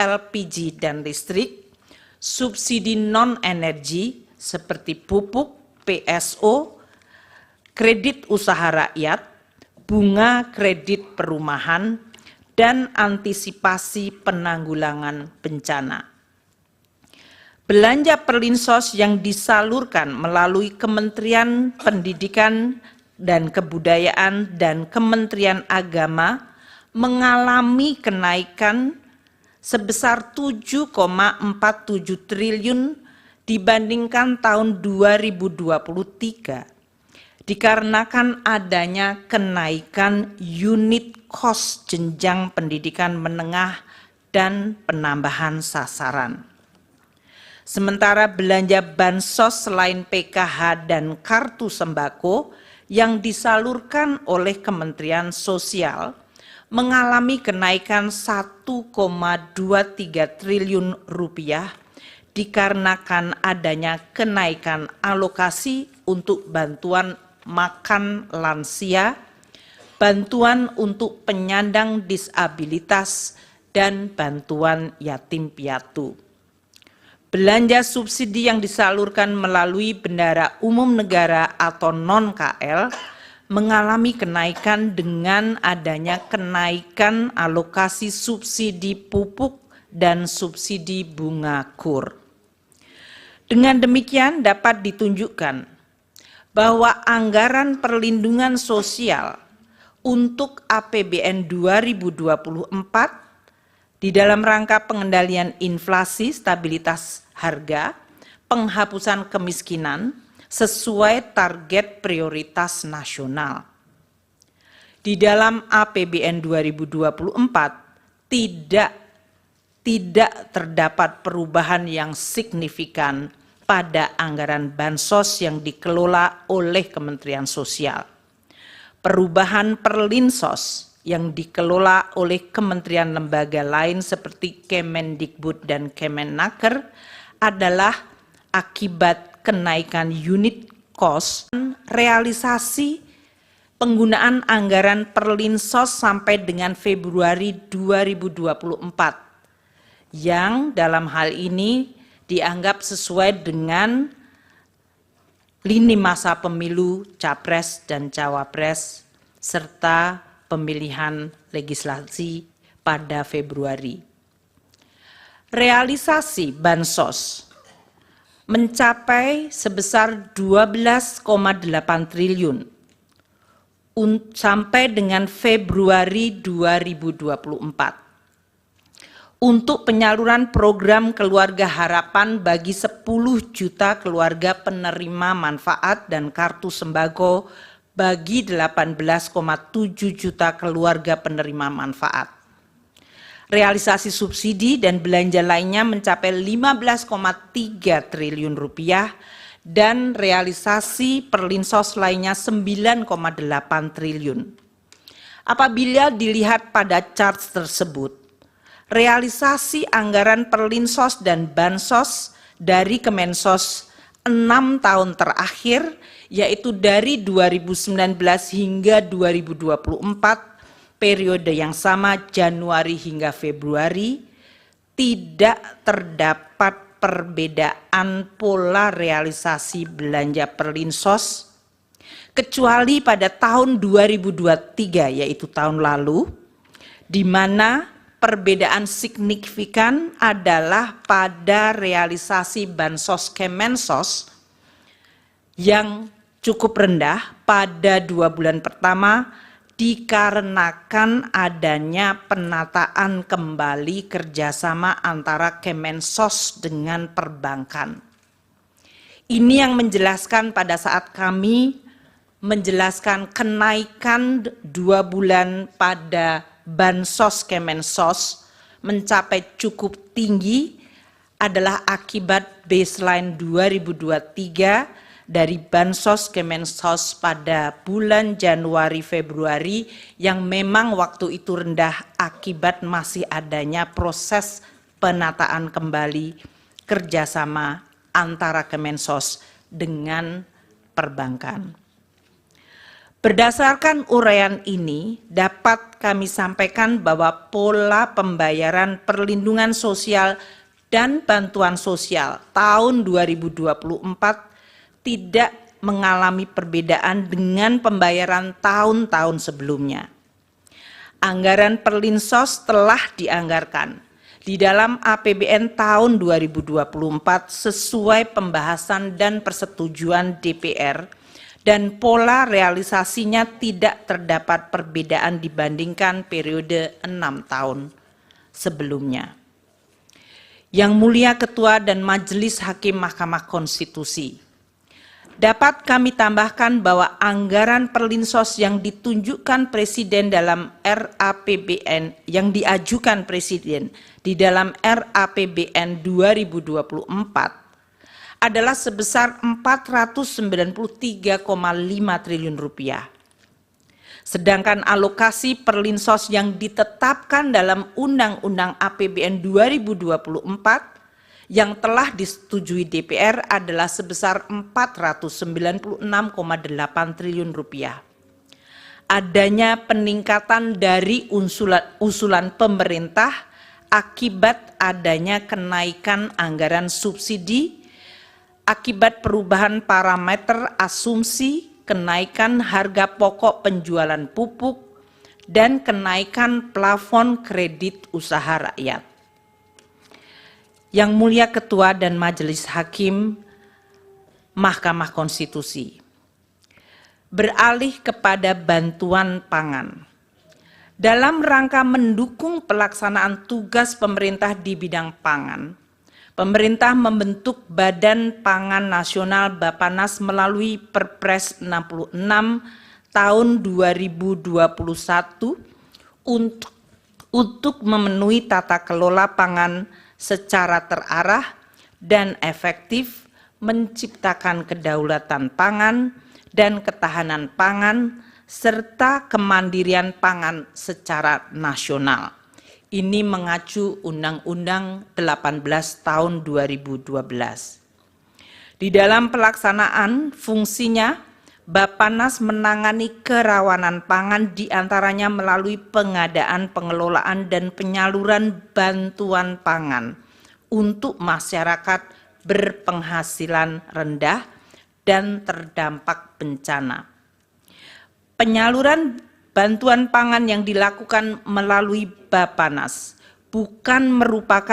LPG dan listrik, subsidi non-energi seperti pupuk, PSO, kredit usaha rakyat, bunga kredit perumahan, dan antisipasi penanggulangan bencana. Belanja Perlinsos yang disalurkan melalui Kementerian Pendidikan dan Kebudayaan dan Kementerian Agama mengalami kenaikan sebesar 7,47 triliun dibandingkan tahun 2023, dikarenakan adanya kenaikan unit cost jenjang pendidikan menengah dan penambahan sasaran. Sementara belanja bansos selain PKH dan kartu sembako yang disalurkan oleh Kementerian Sosial mengalami kenaikan 1,23 triliun rupiah dikarenakan adanya kenaikan alokasi untuk bantuan makan lansia, bantuan untuk penyandang disabilitas, dan bantuan yatim piatu. Belanja subsidi yang disalurkan melalui Bendahara Umum Negara atau non-KL mengalami kenaikan dengan adanya kenaikan alokasi subsidi pupuk dan subsidi bunga KUR. Dengan demikian dapat ditunjukkan bahwa anggaran perlindungan sosial untuk APBN 2024 di dalam rangka pengendalian inflasi, stabilitas harga, penghapusan kemiskinan sesuai target prioritas nasional. Di dalam APBN 2024 tidak terdapat perubahan yang signifikan pada anggaran bansos yang dikelola oleh Kementerian Sosial. Perubahan Perlinsos yang dikelola oleh kementerian lembaga lain seperti Kemendikbud dan Kemenaker adalah akibat kenaikan unit cost, realisasi penggunaan anggaran Perlinsos sampai dengan Februari 2024 yang dalam hal ini dianggap sesuai dengan lini masa pemilu Capres dan Cawapres serta pemilihan legislasi pada Februari. Realisasi bansos mencapai sebesar 12,8 triliun sampai dengan Februari 2024 untuk penyaluran program Keluarga Harapan bagi 10 juta keluarga penerima manfaat dan kartu sembako bagi 18,7 juta keluarga penerima manfaat. Realisasi subsidi dan belanja lainnya mencapai 15,3 triliun rupiah dan realisasi Perlinsos lainnya 9,8 triliun. Apabila dilihat pada chart tersebut, realisasi anggaran Perlinsos dan Bansos dari Kemensos 6 tahun terakhir, yaitu dari 2019 hingga 2024, periode yang sama Januari hingga Februari, tidak terdapat perbedaan pola realisasi belanja Perlinsos, kecuali pada tahun 2023, yaitu tahun lalu, di mana perbedaan signifikan adalah pada realisasi Bansos Kemensos yang cukup rendah pada 2 bulan pertama dikarenakan adanya penataan kembali kerjasama antara Kemensos dengan perbankan. Ini yang menjelaskan pada saat kami menjelaskan kenaikan 2 bulan pada Bansos Kemensos mencapai cukup tinggi adalah akibat baseline 2023 dari Bansos Kemensos pada bulan Januari Februari yang memang waktu itu rendah akibat masih adanya proses penataan kembali kerjasama antara Kemensos dengan perbankan. Berdasarkan uraian ini, dapat kami sampaikan bahwa pola pembayaran perlindungan sosial dan bantuan sosial tahun 2024 tidak mengalami perbedaan dengan pembayaran tahun-tahun sebelumnya. Anggaran Perlinsos telah dianggarkan di dalam APBN tahun 2024 sesuai pembahasan dan persetujuan DPR, dan pola realisasinya tidak terdapat perbedaan dibandingkan periode 6 tahun sebelumnya. Yang Mulia Ketua dan Majelis Hakim Mahkamah Konstitusi, dapat kami tambahkan bahwa anggaran Perlinsos yang ditunjukkan Presiden dalam RAPBN, yang diajukan Presiden di dalam RAPBN 2024 adalah sebesar 493,5 triliun rupiah. Sedangkan alokasi Perlinsos yang ditetapkan dalam Undang-Undang APBN 2024 yang telah disetujui DPR adalah sebesar 496,8 triliun rupiah. Adanya peningkatan dari usulan pemerintah akibat adanya kenaikan anggaran subsidi, akibat perubahan parameter asumsi, kenaikan harga pokok penjualan pupuk, dan kenaikan plafon kredit usaha rakyat. Yang Mulia Ketua dan Majelis Hakim Mahkamah Konstitusi, beralih kepada bantuan pangan. Dalam rangka mendukung pelaksanaan tugas pemerintah di bidang pangan, pemerintah membentuk Badan Pangan Nasional Bappenas melalui Perpres 66 tahun 2021 untuk memenuhi tata kelola pangan secara terarah dan efektif, menciptakan kedaulatan pangan dan ketahanan pangan, serta kemandirian pangan secara nasional. Ini mengacu Undang-Undang 18 tahun 2012. Di dalam pelaksanaan fungsinya, Bappenas menangani kerawanan pangan diantaranya melalui pengadaan, pengelolaan, dan penyaluran bantuan pangan untuk masyarakat berpenghasilan rendah dan terdampak bencana. Penyaluran bantuan pangan yang dilakukan melalui Bappenas bukan merupakan